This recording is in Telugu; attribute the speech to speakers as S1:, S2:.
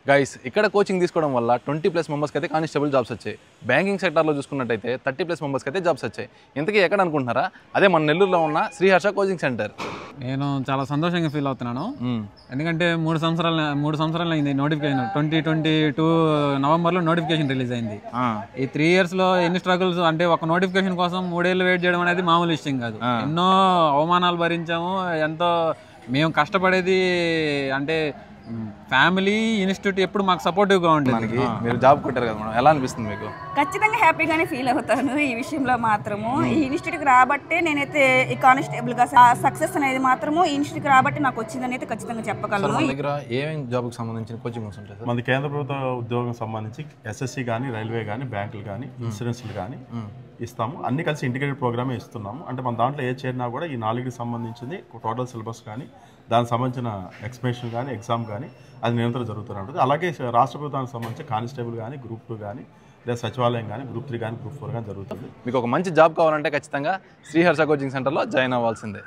S1: గైస్ ఇక్కడ కోచింగ్ తీసుకోవడం వల్ల 20+ మెంబర్స్కి అయితే కానిస్టేబుల్ జాబ్స్ వచ్చాయి. బ్యాంకింగ్ సెక్టార్లో చూసుకున్నట్టయితే 30+ మెంబర్స్కి అయితే జాబ్స్ వచ్చాయి. ఇంతకీ ఎక్కడ అనుకుంటున్నారా? అదే మన నెల్లూరులో ఉన్న శ్రీహర్ష కోచింగ్ సెంటర్.
S2: నేను చాలా సంతోషంగా ఫీల్ అవుతున్నాను. ఎందుకంటే 3 సంవత్సరాలు అయింది నోటిఫికేషన్. 2022 నవంబర్లో నోటిఫికేషన్ రిలీజ్ అయింది. ఈ 3 ఇయర్స్లో ఎన్ని స్ట్రగుల్స్ అంటే ఒక నోటిఫికేషన్ కోసం 3 ఏళ్ళు వెయిట్ చేయడం అనేది మామూలు విషయం కాదు. ఎన్నో అవమానాలు భరించాము. ఎంతో మేము కష్టపడేది అంటే ఫ్యామిలీ ఇన్స్టిట్యూట్ ఎప్పుడు మాకు సపోర్టివ్గా ఉంటుంది.
S1: మీరు జాబ్ కొట్టారు కదా మేడం, ఎలా అనిపిస్తుంది మీకు?
S3: ఖచ్చితంగా హ్యాపీగానే ఫీల్ అవుతాను ఈ విషయంలో మాత్రము. ఈ ఇన్స్టిట్యూట్కి రాబట్టే నేనైతే ఈ కానిస్టేబుల్గా సక్సెస్ అనేది మాత్రము ఈ ఇన్స్టిట్యూట్కి రాబట్టి నాకు వచ్చిందని అయితే ఖచ్చితంగా చెప్పగలను.
S1: మన దగ్గర ఏమేమి జాబ్కి సంబంధించిన కోచింగ్ ఉంటాయి?
S4: మన కేంద్ర ప్రభుత్వ ఉద్యోగం సంబంధించి ఎస్ఎస్సి కానీ, రైల్వే కానీ, బ్యాంకులు కానీ, ఇన్సూరెన్స్లు కానీ ఇస్తాము. అన్ని కలిసి ఇంటిగ్రేటెడ్ ప్రోగ్రామే ఇస్తున్నాము. అంటే మన దాంట్లో ఏ చేరినా కూడా ఈ 4కి సంబంధించింది టోటల్ సిలబస్ కానీ, దానికి సంబంధించిన ఎక్స్ప్లెనేషన్ కానీ, ఎగ్జామ్ కానీ అది నిరంతరం జరుగుతూనే ఉంటుంది. అలాగే రాష్ట్ర ప్రభుత్వానికి సంబంధించి కానిస్టేబుల్ కానీ, గ్రూప్ 2 కానీ, లేదా సచివాలయం కానీ, గ్రూప్ 3 కానీ, గ్రూప్ 4 కానీ జరుగుతుంది.
S1: మీకు ఒక మంచి జాబ్ కావాలంటే ఖచ్చితంగా శ్రీహర్ష కోచింగ్ సెంటర్లో జాయిన్ అవ్వాల్సిందే.